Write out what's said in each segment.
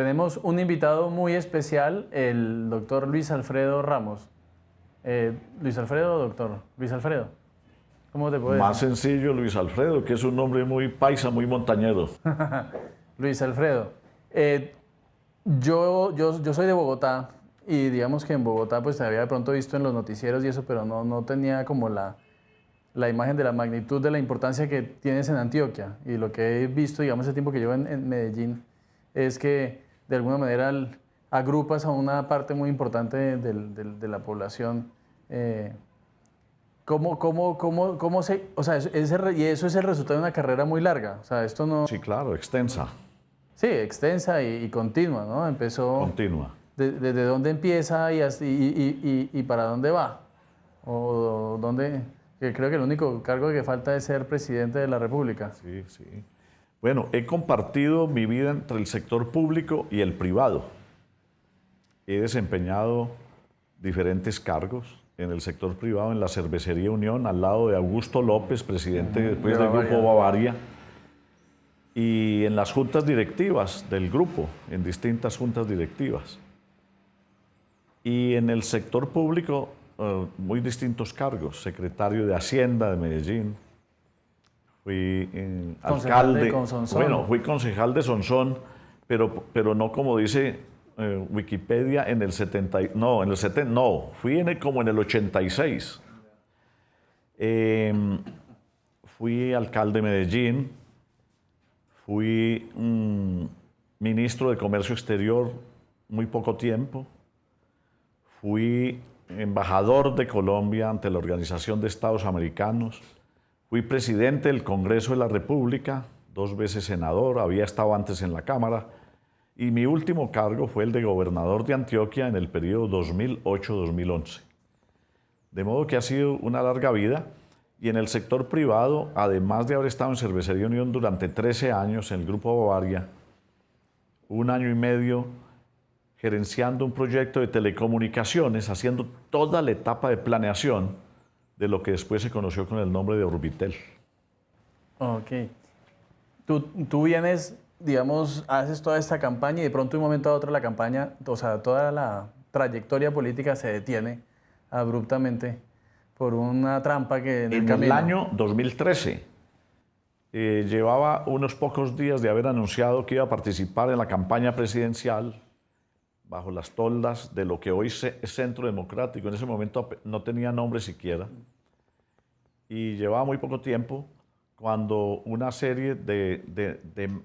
Tenemos un invitado muy especial, el doctor Luis Alfredo Ramos. Luis Alfredo, doctor. Luis Alfredo, ¿cómo te puedo decir? Más sencillo, Luis Alfredo, que es un nombre muy paisa, muy montañero. Luis Alfredo. Yo soy de Bogotá y digamos que en Bogotá pues te había de pronto visto en los noticieros y eso, pero no tenía como la imagen de la magnitud de la importancia que tienes en Antioquia. Y lo que he visto, digamos, ese tiempo que llevo en Medellín, es que de alguna manera agrupas a una parte muy importante de la población. ¿Cómo se...? O sea, y eso es el resultado de una carrera muy larga. O sea, esto no... Sí, claro, extensa, Sí, extensa y continua, ¿no? Empezó... continua. ¿Desde dónde empieza y para dónde va? O dónde... Que creo que el único cargo que falta es ser presidente de la República. Sí, sí. Bueno, he compartido mi vida entre el sector público y el privado. He desempeñado diferentes cargos en el sector privado, en la Cervecería Unión, al lado de Augusto López, presidente después del Grupo Bavaria, y en las juntas directivas del grupo, en distintas juntas directivas. Y en el sector público, muy distintos cargos, secretario de Hacienda de Medellín, fui alcalde, bueno, fui concejal de Sonsón, pero no como dice Wikipedia en el 70, no, en el 70, no, fui como en el 86. Fui alcalde de Medellín, fui ministro de Comercio Exterior muy poco tiempo, fui embajador de Colombia ante la Organización de Estados Americanos, fui presidente del Congreso de la República, 2 veces senador, había estado antes en la Cámara, y mi último cargo fue el de gobernador de Antioquia en el periodo 2008-2011. De modo que ha sido una larga vida, y en el sector privado, además de haber estado en Cervecería Unión durante 13 años en el Grupo Bavaria, 1 año y medio gerenciando un proyecto de telecomunicaciones, haciendo toda la etapa de planeación de lo que después se conoció con el nombre de Orbitel. Ok. Tú vienes, digamos, haces toda esta campaña y de pronto de un momento a otro la campaña, o sea, toda la trayectoria política se detiene abruptamente por una trampa que en el camino. En el año 2013 llevaba unos pocos días de haber anunciado que iba a participar en la campaña presidencial bajo las toldas de lo que hoy es Centro Democrático. En ese momento no tenía nombre siquiera. Y llevaba muy poco tiempo cuando una serie de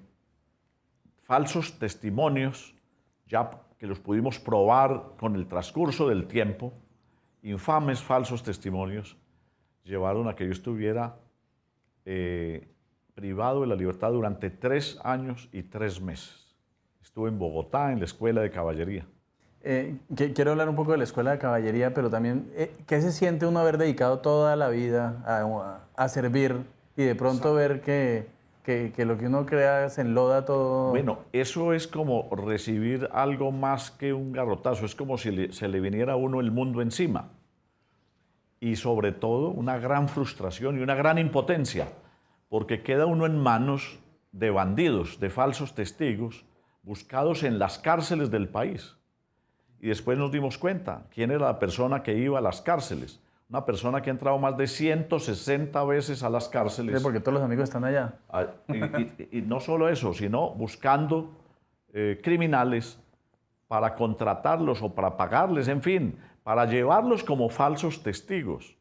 falsos testimonios, ya que los pudimos probar con el transcurso del tiempo, infames falsos testimonios, llevaron a que yo estuviera privado de la libertad durante 3 años y 3 meses. Estuve en Bogotá, en la Escuela de Caballería. Quiero hablar un poco de la Escuela de Caballería, pero también, ¿qué se siente uno haber dedicado toda la vida a servir y de pronto ver que lo que uno crea se enloda todo? Bueno, eso es como recibir algo más que un garrotazo, es como si se le viniera a uno el mundo encima. Y sobre todo una gran frustración y una gran impotencia, porque queda uno en manos de bandidos, de falsos testigos, buscados en las cárceles del país. Y después nos dimos cuenta quién era la persona que iba a las cárceles. Una persona que ha entrado más de 160 veces a las cárceles. Sí, porque todos los amigos están allá. Y no solo eso, sino buscando criminales para contratarlos o para pagarles, en fin, para llevarlos como falsos testigos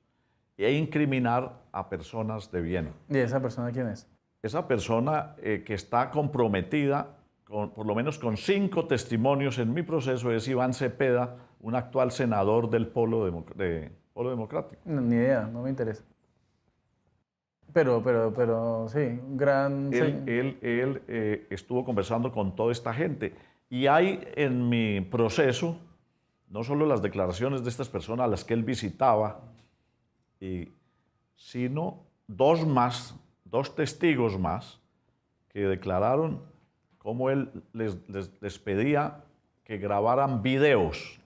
e incriminar a personas de bien. ¿Y esa persona quién es? Esa persona que está comprometida por lo menos con 5 testimonios en mi proceso es Iván Cepeda, un actual senador del Polo Democrático. No, ni idea, no me interesa. Pero sí, un gran... Él estuvo conversando con toda esta gente. Y hay en mi proceso no solo las declaraciones de estas personas a las que él visitaba, sino 2 testigos más que declararon cómo él les pedía que grabaran videos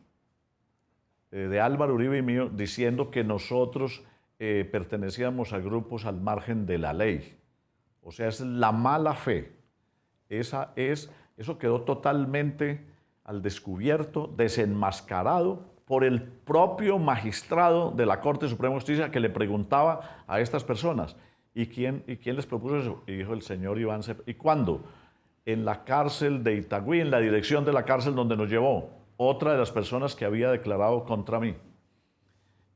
de Álvaro Uribe y mío diciendo que nosotros pertenecíamos a grupos al margen de la ley. O sea, es la mala fe. Esa es Eso quedó totalmente al descubierto, desenmascarado por el propio magistrado de la Corte Suprema de Justicia que le preguntaba a estas personas, ¿y quién les propuso eso? Y dijo el señor Iván Cepeda. ¿Y cuándo? En la cárcel de Itagüí, en la dirección de la cárcel donde nos llevó, otra de las personas que había declarado contra mí.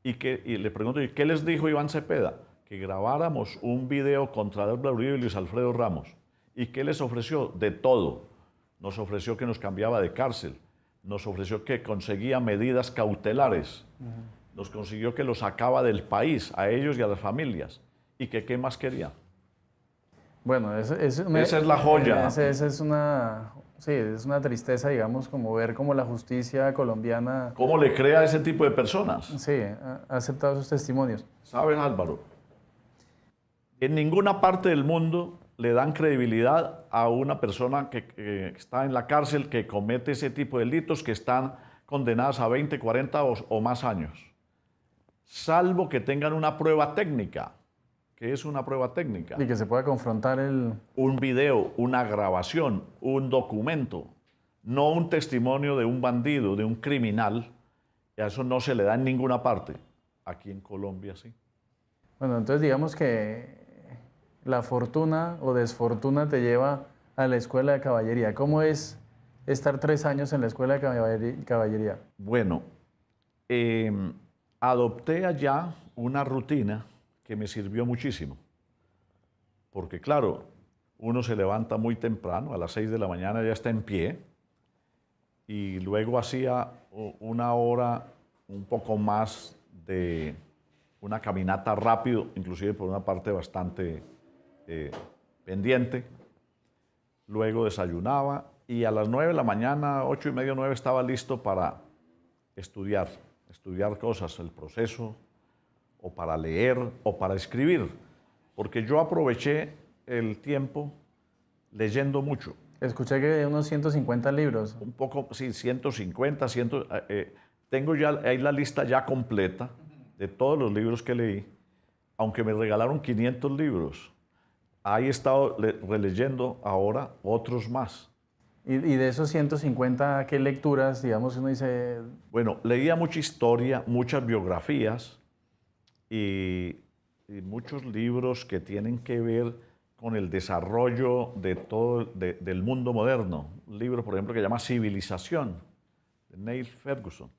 Y le pregunto, ¿y qué les dijo Iván Cepeda? Que grabáramos un video contra Delba Uribe y Luis Alfredo Ramos. ¿Y qué les ofreció? De todo. Nos ofreció que nos cambiaba de cárcel, nos ofreció que conseguía medidas cautelares, nos consiguió que los sacaba del país, a ellos y a las familias, y que qué más quería. Bueno, esa es la joya. Esa es una tristeza, digamos, como ver cómo la justicia colombiana... ¿Cómo le crea a ese tipo de personas? Sí, ha aceptado sus testimonios. ¿Sabes, Álvaro? En ninguna parte del mundo le dan credibilidad a una persona que está en la cárcel, que comete ese tipo de delitos, que están condenadas a 20, 40 o más años. Salvo que tengan una prueba técnica. ¿Qué es una prueba técnica? Y que se pueda confrontar un video, una grabación, un documento, no un testimonio de un bandido, de un criminal. Y a eso no se le da en ninguna parte. Aquí en Colombia sí. Bueno, entonces digamos que la fortuna o desfortuna te lleva a la escuela de caballería. ¿Cómo es estar 3 años en la escuela de caballería? Bueno, adopté allá una rutina que me sirvió muchísimo. Porque claro, uno se levanta muy temprano, a las 6 de la mañana ya está en pie, y luego hacía 1 hora, un poco más de una caminata rápido, inclusive por una parte bastante pendiente. Luego desayunaba y a las 9 de la mañana, 8 y media, 9, estaba listo para estudiar cosas, el proceso, o para leer, o para escribir, porque yo aproveché el tiempo leyendo mucho. Escuché que de unos 150 libros. Un poco, sí, 150, tengo ya ahí la lista ya completa de todos los libros que leí, aunque me regalaron 500 libros. Ahí he estado releyendo ahora otros más. ¿Y de esos 150, qué lecturas, digamos, uno dice? Bueno, leía mucha historia, muchas biografías y muchos libros que tienen que ver con el desarrollo de todo, del mundo moderno. Un libro, por ejemplo, que se llama Civilización, de Neil Ferguson.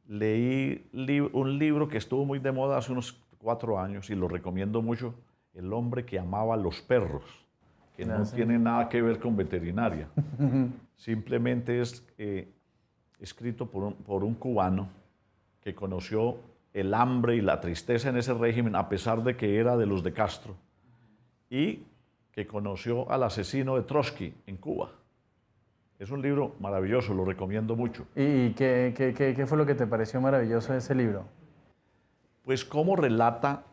Leí un libro que estuvo muy de moda hace unos 4 años y lo recomiendo mucho, El hombre que amaba a los perros, que no tiene nada que ver con veterinaria. Simplemente es escrito por un cubano que conoció el hambre y la tristeza en ese régimen, a pesar de que era de los de Castro, y que conoció al asesino de Trotsky en Cuba. Es un libro maravilloso, lo recomiendo mucho. ¿Y qué fue lo que te pareció maravilloso de ese libro? Pues cómo relata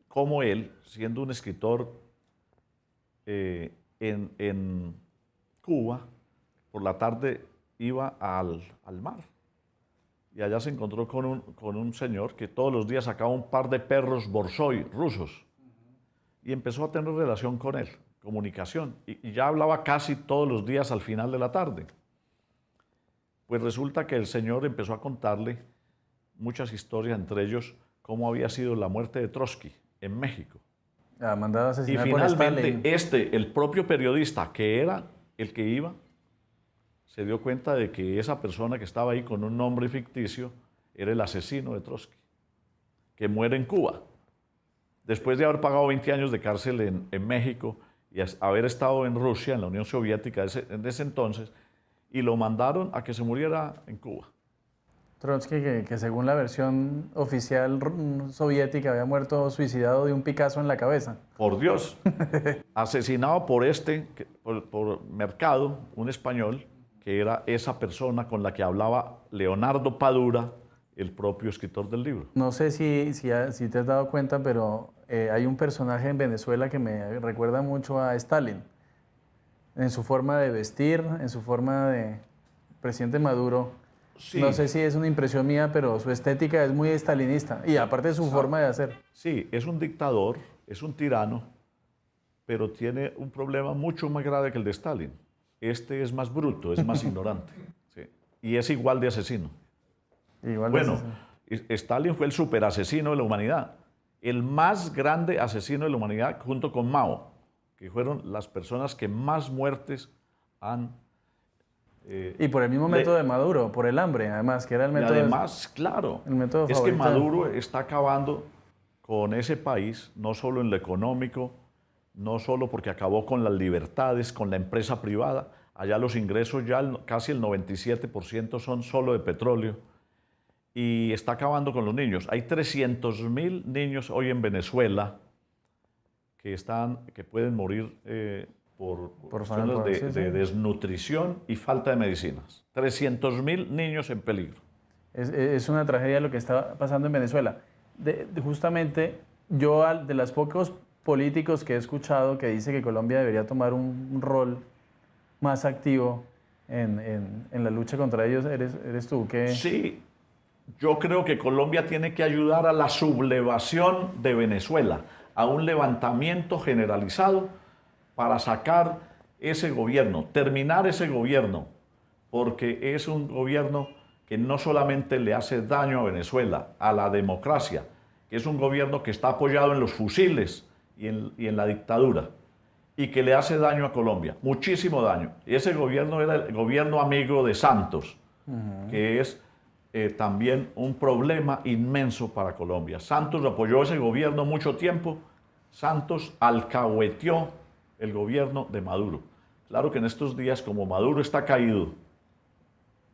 cómo él, siendo un escritor en Cuba, por la tarde iba al mar. Y allá se encontró con un señor que todos los días sacaba un par de perros borsoi rusos. Y empezó a tener relación con él, comunicación. Y ya hablaba casi todos los días al final de la tarde. Pues resulta que el señor empezó a contarle muchas historias, entre ellos cómo había sido la muerte de Trotsky en México. Mandado a asesinar y por finalmente Stalin. el propio periodista que era el que iba, se dio cuenta de que esa persona que estaba ahí con un nombre ficticio era el asesino de Trotsky, que muere en Cuba, después de haber pagado 20 años de cárcel en México y haber estado en Rusia, en la Unión Soviética en ese entonces, y lo mandaron a que se muriera en Cuba. Trotsky, que según la versión oficial soviética había muerto suicidado de un picazo en la cabeza. Por Dios, asesinado por por Mercado, un español, que era esa persona con la que hablaba Leonardo Padura, el propio escritor del libro. No sé si te has dado cuenta, pero hay un personaje en Venezuela que me recuerda mucho a Stalin, en su forma de vestir, en su forma de presidente Maduro. Sí. No sé si es una impresión mía, pero su estética es muy stalinista, y aparte de su forma de hacer. Sí, es un dictador, es un tirano, pero tiene un problema mucho más grave que el de Stalin. Este es más bruto, es más ignorante, ¿sí? Y es igual de asesino. Bueno, Stalin fue el superasesino de la humanidad, el más grande asesino de la humanidad junto con Mao, que fueron las personas que más muertes han... y por el mismo método de Maduro, por el hambre, además, que era el método... Y además, claro, el método es que favorito. Maduro está acabando con ese país, no solo en lo económico, no solo porque acabó con las libertades, con la empresa privada. Allá los ingresos ya casi el 97% son solo de petróleo. Y está acabando con los niños. Hay 300.000 niños hoy en Venezuela que pueden morir por cuestiones de desnutrición y falta de medicinas. 300.000 niños en peligro. Es una tragedia lo que está pasando en Venezuela. Justamente yo, de los pocos políticos que he escuchado que dice que Colombia debería tomar un rol más activo en la lucha contra ellos, eres tú. Sí, yo creo que Colombia tiene que ayudar a la sublevación de Venezuela, a un levantamiento generalizado para sacar ese gobierno, terminar ese gobierno, porque es un gobierno que no solamente le hace daño a Venezuela, a la democracia, que es un gobierno que está apoyado en los fusiles y en la dictadura, y que le hace daño a Colombia, muchísimo daño. Y ese gobierno era el gobierno amigo de Santos, que es también un problema inmenso para Colombia. Santos apoyó ese gobierno mucho tiempo. Santos alcahueteó el gobierno de Maduro. Claro que en estos días, como Maduro está caído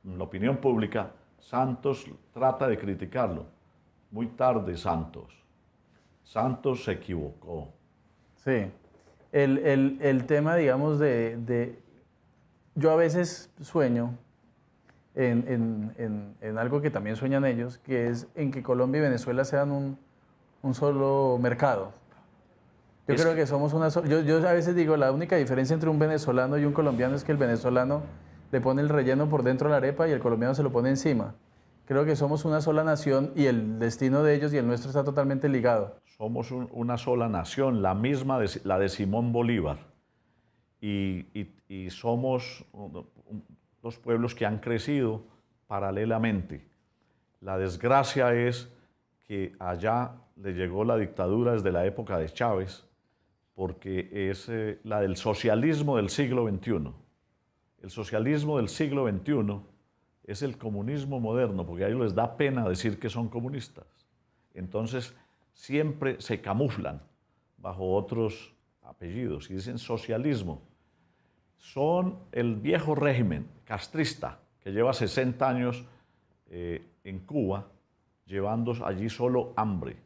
en la opinión pública, Santos trata de criticarlo. Muy tarde, Santos. Santos se equivocó. Sí. El tema, digamos, yo a veces sueño en algo que también sueñan ellos, que es en que Colombia y Venezuela sean un solo mercado. Yo creo que somos yo a veces digo, la única diferencia entre un venezolano y un colombiano es que el venezolano le pone el relleno por dentro de la arepa y el colombiano se lo pone encima. Creo que somos una sola nación y el destino de ellos y el nuestro está totalmente ligado. Somos una sola nación, la misma, la de Simón Bolívar. Y somos dos pueblos que han crecido paralelamente. La desgracia es que allá le llegó la dictadura desde la época de Chávez, porque es la del socialismo del siglo XXI. El socialismo del siglo XXI es el comunismo moderno, porque a ellos les da pena decir que son comunistas. Entonces, siempre se camuflan bajo otros apellidos y dicen socialismo. Son el viejo régimen castrista que lleva 60 años en Cuba, llevando allí solo hambre.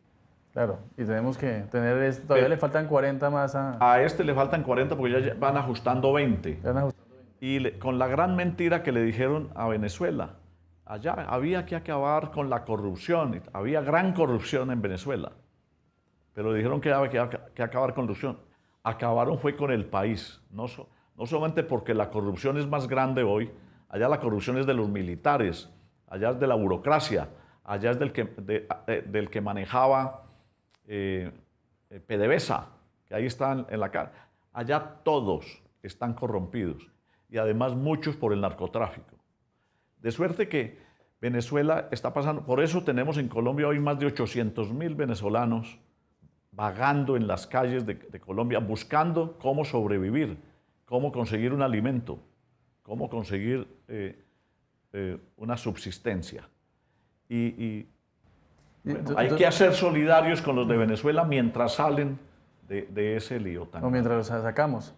Claro, y tenemos que tener, todavía le faltan 40 más a este le faltan 40 porque ya van ajustando 20. Y con la gran mentira que le dijeron a Venezuela, allá había que acabar con la corrupción, había gran corrupción en Venezuela, pero le dijeron que había que acabar con la corrupción. Acabaron fue con el país, no solamente porque la corrupción es más grande hoy, allá la corrupción es de los militares, allá es de la burocracia, allá es del que manejaba PDVSA, que ahí están en la cárcel. Allá todos están corrompidos y además muchos por el narcotráfico. De suerte que Venezuela está pasando, por eso tenemos en Colombia hoy más de 800.000 venezolanos vagando en las calles de Colombia, buscando cómo sobrevivir, cómo conseguir un alimento, cómo conseguir una subsistencia. Bueno, hay que hacer solidarios con los de Venezuela mientras salen de ese lío también. O mientras los sacamos.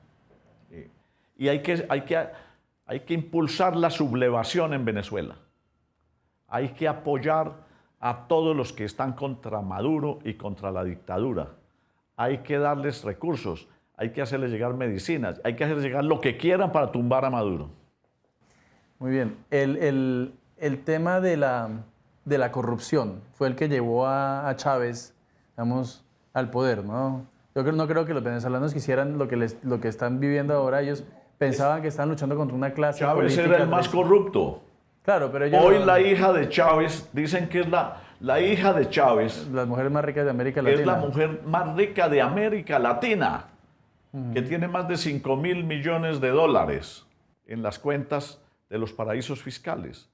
Y hay que impulsar la sublevación en Venezuela. Hay que apoyar a todos los que están contra Maduro y contra la dictadura. Hay que darles recursos, hay que hacerles llegar medicinas, hay que hacerles llegar lo que quieran para tumbar a Maduro. Muy bien. El tema de la corrupción fue el que llevó a Chávez, digamos, al poder, ¿no? Yo no creo que los venezolanos quisieran lo que están viviendo ahora. Ellos pensaban que estaban luchando contra una clase Chávez política. era el más corrupto. Claro, pero ellos... Hoy la hija de Chávez, dicen que es la hija de Chávez. Las mujeres más ricas de América Latina. Es la mujer más rica de América Latina. que tiene más de 5.000 millones de dólares en las cuentas de los paraísos fiscales.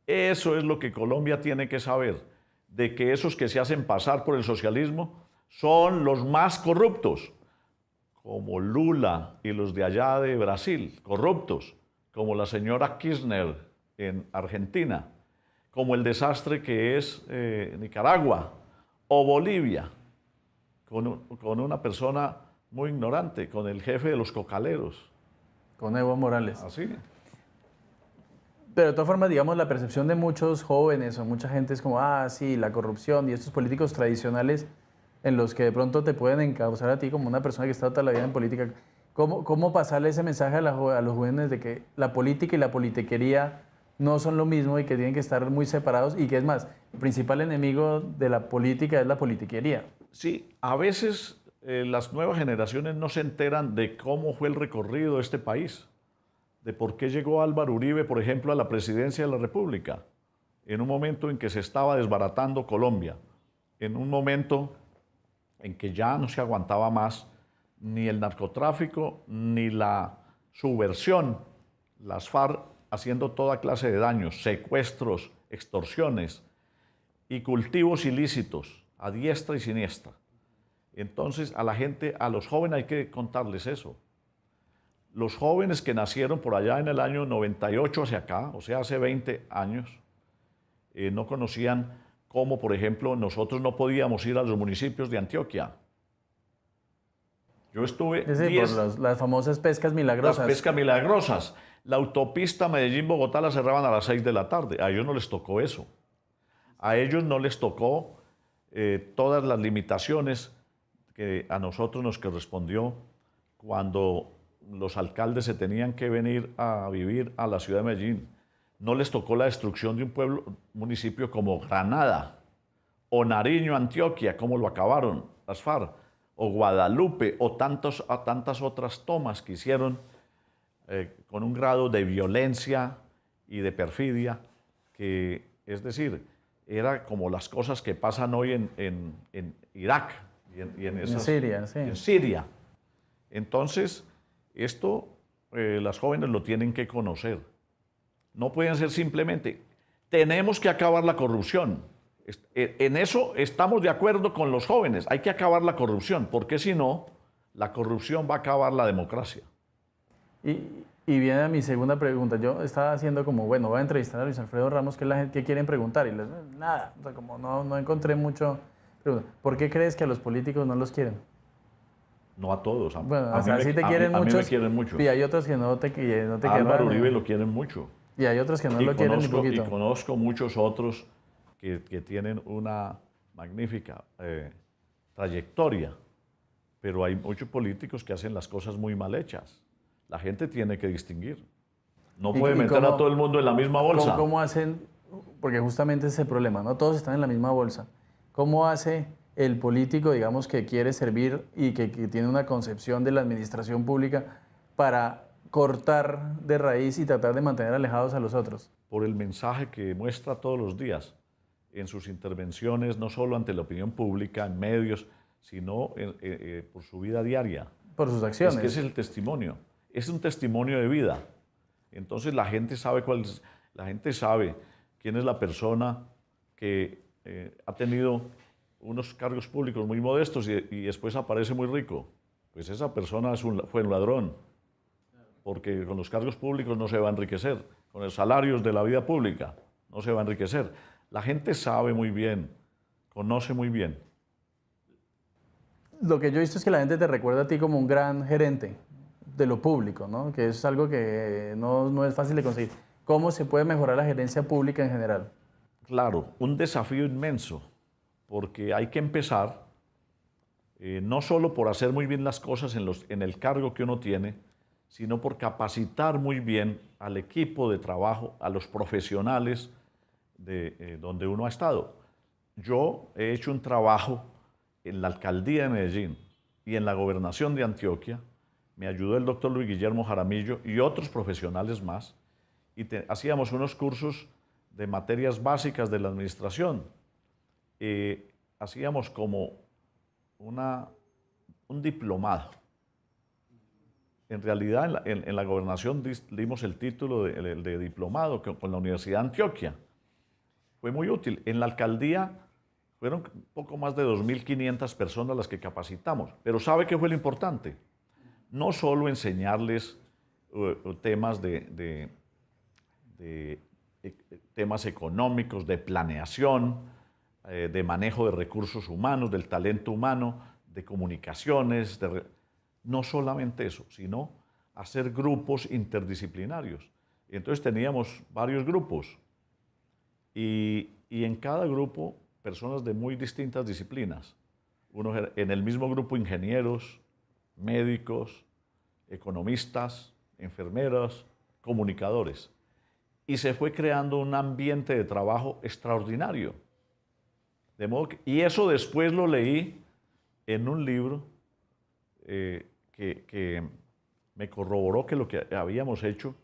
Eso es lo que Colombia tiene que saber, de que esos que se hacen pasar por el socialismo son los más corruptos, como Lula y los de allá de Brasil, corruptos, como la señora Kirchner en Argentina, como el desastre que es Nicaragua o Bolivia, con una persona muy ignorante, con el jefe de los cocaleros. Con Evo Morales. Así. Pero de todas formas, digamos, la percepción de muchos jóvenes o mucha gente es como, ah, sí, la corrupción y estos políticos tradicionales en los que de pronto te pueden encauzar a ti como una persona que está toda la vida en política. ¿Cómo pasarle ese mensaje a los jóvenes de que la política y la politiquería no son lo mismo y que tienen que estar muy separados y que es más, el principal enemigo de la política es la politiquería? Sí, a veces las nuevas generaciones no se enteran de cómo fue el recorrido de este país, de por qué llegó Álvaro Uribe, por ejemplo, a la presidencia de la República, en un momento en que se estaba desbaratando Colombia, en un momento en que ya no se aguantaba más ni el narcotráfico ni la subversión, las FARC haciendo toda clase de daños, secuestros, extorsiones y cultivos ilícitos a diestra y siniestra. Entonces a la gente, a los jóvenes hay que contarles eso. Los jóvenes que nacieron por allá en el año 98 hacia acá, o sea, hace 20 años, no conocían cómo, por ejemplo, nosotros no podíamos ir a los municipios de Antioquia. Yo estuve por las famosas pescas milagrosas. Las pescas milagrosas. La autopista Medellín-Bogotá la cerraban a las 6 de la tarde. A ellos no les tocó eso. A ellos no les tocó todas las limitaciones que a nosotros nos correspondió cuando los alcaldes se tenían que venir a vivir a la ciudad de Medellín. No les tocó la destrucción de un municipio como Granada, o Nariño, Antioquia, como lo acabaron las FARC, o Guadalupe, o tantas otras tomas que hicieron con un grado de violencia y de perfidia, que, es decir, era como las cosas que pasan hoy en Irak y en Siria, sí. En Siria. Entonces, esto las jóvenes lo tienen que conocer. No pueden ser simplemente, tenemos que acabar la corrupción. En eso estamos de acuerdo con los jóvenes, hay que acabar la corrupción, porque si no, la corrupción va a acabar la democracia. Y viene a mi segunda pregunta. Yo estaba haciendo como, bueno, voy a entrevistar a Luis Alfredo Ramos, que es la gente que quieren preguntar, y les nada, o sea, como no encontré mucho. ¿Por qué crees que a los políticos no los quieren? No a todos. Bueno, o sea, sí te quieren mucho. A mí me quieren mucho. Y hay otros que no te quieren. Álvaro Uribe lo quieren mucho. Y hay otros que no lo quieren ni poquito. Y conozco muchos otros que tienen una magnífica trayectoria, pero hay muchos políticos que hacen las cosas muy mal hechas. La gente tiene que distinguir. No puede meter a todo el mundo en la misma bolsa. ¿Cómo hacen? Porque justamente ese es el problema, ¿no? Todos están en la misma bolsa. ¿Cómo hace el político, digamos, que quiere servir y que tiene una concepción de la administración pública para cortar de raíz y tratar de mantener alejados a los otros? Por el mensaje que muestra todos los días en sus intervenciones, no solo ante la opinión pública, en medios, sino por su vida diaria. Por sus acciones. Es que ese es el testimonio. Es un testimonio de vida. Entonces la gente sabe quién es la persona que ha tenido unos cargos públicos muy modestos y después aparece muy rico. Pues esa persona fue un ladrón, porque con los cargos públicos no se va a enriquecer, con los salarios de la vida pública no se va a enriquecer. La gente sabe muy bien, conoce muy bien. Lo que yo he visto es que la gente te recuerda a ti como un gran gerente de lo público, ¿no? Que es algo que no es fácil de conseguir. ¿Cómo se puede mejorar la gerencia pública en general? Claro, un desafío inmenso, porque hay que empezar no solo por hacer muy bien las cosas en el cargo que uno tiene, sino por capacitar muy bien al equipo de trabajo, a los profesionales de donde uno ha estado. Yo he hecho un trabajo en la alcaldía de Medellín y en la gobernación de Antioquia. Me ayudó el doctor Luis Guillermo Jaramillo y otros profesionales más, y hacíamos unos cursos de materias básicas de la administración. Hacíamos como un diplomado en realidad en la gobernación dimos el título de diplomado con la Universidad de Antioquia. Fue muy útil. En la alcaldía fueron un poco más de 2.500 personas las que capacitamos. Pero ¿sabe qué fue lo importante? No solo enseñarles temas temas económicos, de planeación, de manejo de recursos humanos, del talento humano, de comunicaciones, no solamente eso, sino hacer grupos interdisciplinarios. Y entonces teníamos varios grupos y en cada grupo personas de muy distintas disciplinas. En el mismo grupo ingenieros, médicos, economistas, enfermeras, comunicadores. Y se fue creando un ambiente de trabajo extraordinario. De modo y eso después lo leí en un libro que me corroboró que lo que habíamos hecho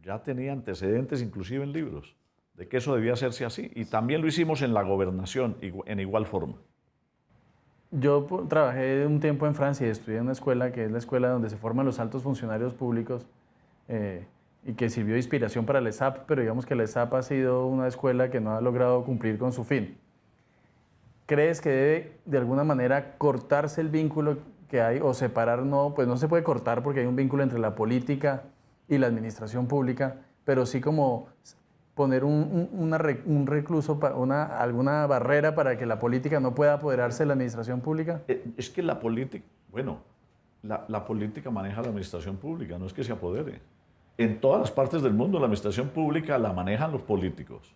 ya tenía antecedentes, inclusive en libros, de que eso debía hacerse así. Y también lo hicimos en la gobernación, en igual forma. Yo trabajé un tiempo en Francia y estudié en una escuela que es la escuela donde se forman los altos funcionarios públicos y que sirvió de inspiración para el ESAP, pero digamos que el ESAP ha sido una escuela que no ha logrado cumplir con su fin. ¿Crees que debe de alguna manera cortarse el vínculo que hay o separar? No, pues no se puede cortar porque hay un vínculo entre la política y la administración pública, pero sí como poner un recluso, alguna barrera para que la política no pueda apoderarse de la administración pública? Es que la política, bueno, la política maneja la administración pública, no es que se apodere. En todas las partes del mundo la administración pública la manejan los políticos.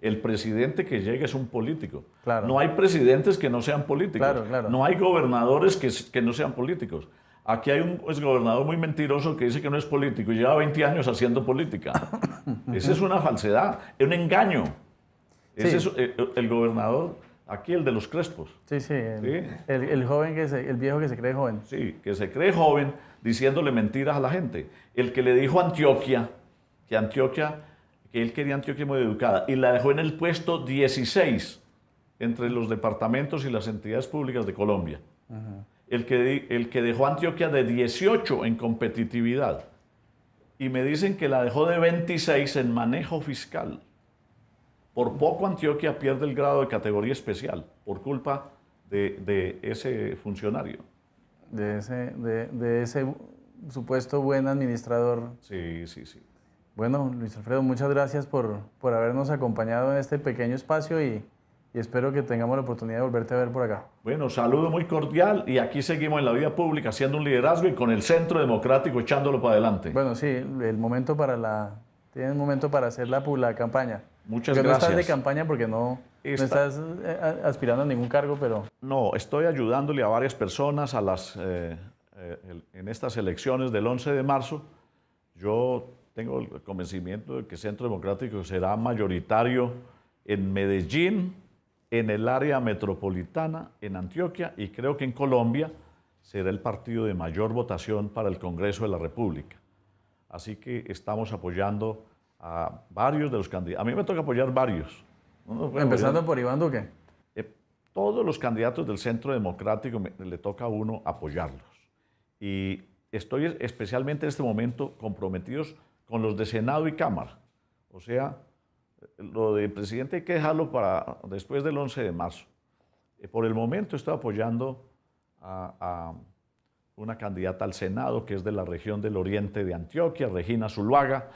El presidente que llega es un político. Claro. No hay presidentes que no sean políticos. Claro, claro. No hay gobernadores que no sean políticos. Aquí hay un exgobernador muy mentiroso que dice que no es político y lleva 20 años haciendo política. Esa es una falsedad, es un engaño. Ese es el gobernador, aquí el de los Crespos. Sí, sí, el joven el viejo que se cree joven. Sí, que se cree joven diciéndole mentiras a la gente. El que le dijo a Antioquia, que él quería Antioquia muy educada, y la dejó en el puesto 16 entre los departamentos y las entidades públicas de Colombia. El que dejó a Antioquia de 18 en competitividad. Y me dicen que la dejó de 26 en manejo fiscal. Por poco Antioquia pierde el grado de categoría especial por culpa de ese funcionario. De ese supuesto buen administrador. Sí, sí, sí. Bueno, Luis Alfredo, muchas gracias por habernos acompañado en este pequeño espacio y espero que tengamos la oportunidad de volverte a ver por acá. Bueno, saludo muy cordial y aquí seguimos en la vida pública haciendo un liderazgo y con el Centro Democrático echándolo para adelante. Bueno, sí, el momento tiene un momento para hacer la campaña. Muchas gracias. No estás de gracias. campaña porque no estás aspirando a ningún cargo, pero... No, estoy ayudándole a varias personas en estas elecciones del 11 de marzo. Yo tengo el convencimiento de que Centro Democrático será mayoritario en Medellín, en el área metropolitana, en Antioquia, y creo que en Colombia será el partido de mayor votación para el Congreso de la República. Así que estamos apoyando a varios de los candidatos. A mí me toca apoyar varios. Empezando por Iván Duque. Todos los candidatos del Centro Democrático le toca a uno apoyarlos. Y estoy especialmente en este momento comprometidos con los de Senado y Cámara. O sea, lo del presidente hay que dejarlo para después del 11 de marzo. Por el momento estoy apoyando a una candidata al Senado que es de la región del oriente de Antioquia, Regina Zuluaga.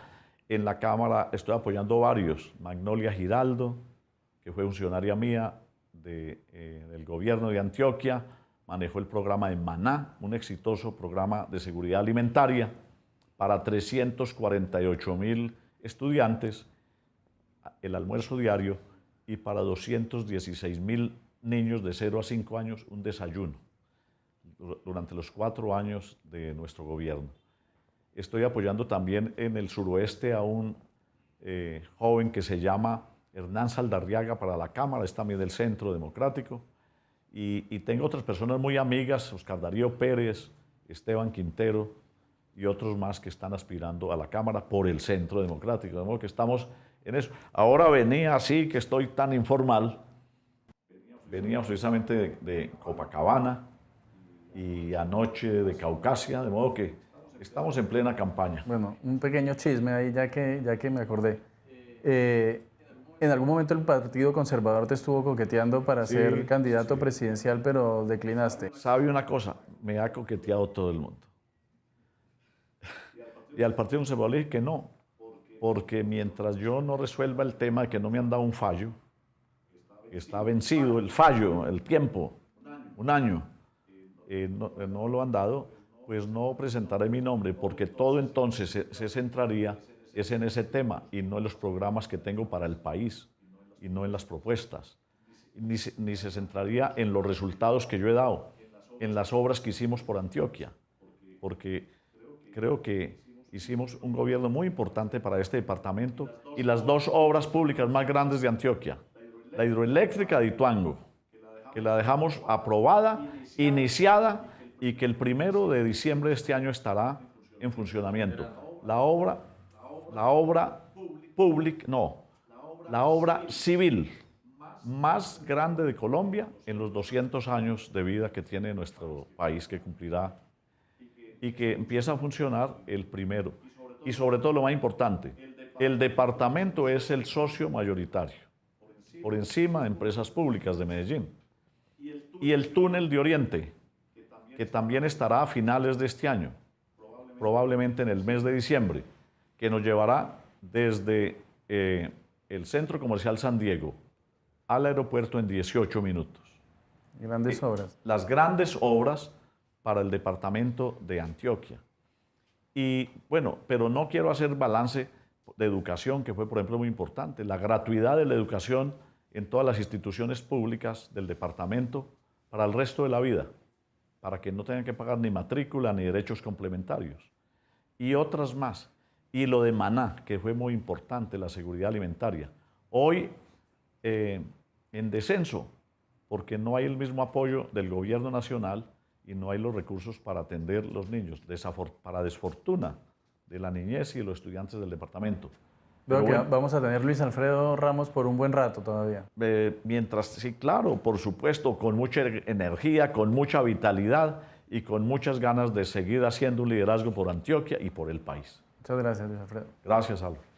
En la Cámara estoy apoyando varios. Magnolia Giraldo, que fue funcionaria mía del gobierno de Antioquia, manejó el programa de Maná, un exitoso programa de seguridad alimentaria para 348.000 estudiantes, el almuerzo diario, y para 216.000 niños de 0 a 5 años un desayuno durante los 4 años de nuestro gobierno. Estoy apoyando también en el suroeste a un joven que se llama Hernán Saldarriaga para la Cámara, es también del Centro Democrático. Y tengo otras personas muy amigas, Oscar Darío Pérez, Esteban Quintero y otros más que están aspirando a la Cámara por el Centro Democrático. De modo que estamos en eso. Ahora venía así, que estoy tan informal, venía precisamente de Copacabana y anoche de Caucasia, de modo que Estamos en plena campaña. Bueno, un pequeño chisme ahí, ya que me acordé. En algún momento el Partido Conservador te estuvo coqueteando para ser candidato presidencial, pero declinaste. ¿Sabe una cosa? Me ha coqueteado todo el mundo. Y al Partido Conservador le dije que no, porque mientras yo no resuelva el tema de que no me han dado un fallo, que está vencido el fallo, el tiempo, un año, no lo han dado, pues no presentaré mi nombre, porque todo entonces se centraría es en ese tema y no en los programas que tengo para el país y no en las propuestas, ni se centraría en los resultados que yo he dado, en las obras que hicimos por Antioquia, porque creo que hicimos un gobierno muy importante para este departamento y las dos obras públicas más grandes de Antioquia, la hidroeléctrica de Ituango, que la dejamos aprobada, iniciada y que el 1 de diciembre de este año estará en funcionamiento. La obra civil más grande de Colombia en los 200 años de vida que tiene nuestro país, que cumplirá y que empieza a funcionar el 1. Y sobre todo lo más importante, el departamento es el socio mayoritario, por encima de Empresas Públicas de Medellín. Y el túnel de Oriente, que también estará a finales de este año, probablemente en el mes de diciembre, que nos llevará desde el Centro Comercial San Diego al aeropuerto en 18 minutos. Grandes obras. Las grandes obras para el departamento de Antioquia. Y bueno, pero no quiero hacer balance de educación, que fue, por ejemplo, muy importante. La gratuidad de la educación en todas las instituciones públicas del departamento para el resto de la vida, para que no tengan que pagar ni matrícula ni derechos complementarios. Y otras más. Y lo de Maná, que fue muy importante, la seguridad alimentaria. Hoy en descenso, porque no hay el mismo apoyo del gobierno nacional y no hay los recursos para atender los niños, para desfortuna de la niñez y de los estudiantes del departamento. Veo que vamos a tener Luis Alfredo Ramos por un buen rato todavía. Sí, claro, por supuesto, con mucha energía, con mucha vitalidad y con muchas ganas de seguir haciendo un liderazgo por Antioquia y por el país. Muchas gracias, Luis Alfredo. Gracias, Álvaro.